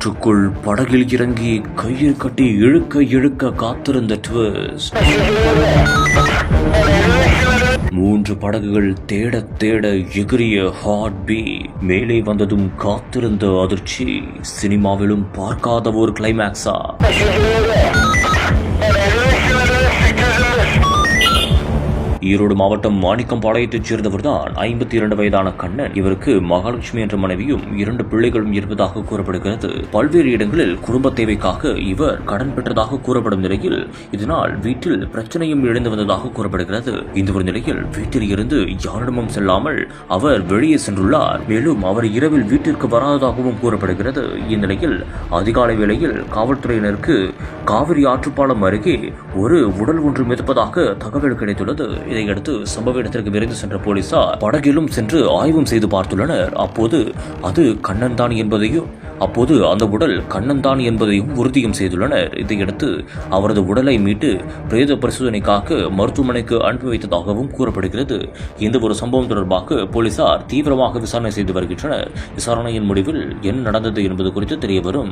ஆற்றுக்குள் படகில் இறங்கி கயிறு கட்டி இழுக்க காத்திருந்த ட்விஸ்ட். 3 படகுகள் தேட எகிரிய ஹார்ட் பீட். மேலே வந்ததும் காத்திருந்த அதிர்ச்சி. சினிமாவிலும் பார்க்காத ஒரு கிளைமேக்ஸா? ஈரோடு மாவட்டம் மாணிக்கம்பாளையத்தைச் சேர்ந்தவர்தான் 52 வயதான கண்ணன். இவருக்கு மகாலட்சுமி என்ற மனைவியும் 2 பிள்ளைகளும் இருப்பதாக கூறப்படுகிறது. பல்வேறு இடங்களில் குடும்ப தேவைக்காக இவர் கடன் பெற்றதாக கூறப்படும் நிலையில் இதனால் வீட்டில் பிரச்சனையும் எழுந்து வந்ததாக கூறப்படுகிறது. இந்த ஒரு நிலையில் வீட்டில் இருந்து யாரிடமும் செல்லாமல் அவர் வெளியே சென்றுள்ளார். மேலும் அவர் இரவில் வீட்டிற்கு வராததாகவும் கூறப்படுகிறது. இந்நிலையில் அதிகாலை வேளையில் காவல்துறையினருக்கு காவிரி ஆற்றுப்பாலம் அருகே ஒரு உடல் ஒன்று மிதப்பதாக தகவல் கிடைத்துள்ளது. இதையடுத்து சம்பவ இடத்திற்கு விரைந்து சென்ற போலீசார் படகிலும் சென்று ஆய்வும் செய்து பார்த்துள்ளனர். அப்போது அது கண்ணன் தான் என்பதையும் அந்த உடல் கண்ணன் தான் என்பதையும் உறுதியும் செய்துள்ளனர். இதையடுத்து அவரது உடலை மீட்டு பிரேத பரிசோதனைக்காக மருத்துவமனைக்கு அனுப்பி வைத்ததாகவும் கூறப்படுகிறது. இந்த ஒரு சம்பவம் தொடர்பாக போலீசார் தீவிரமாக விசாரணை செய்து வருகின்றனர். விசாரணையின் முடிவில் என்ன நடந்தது என்பது குறித்து தெரியவரும்.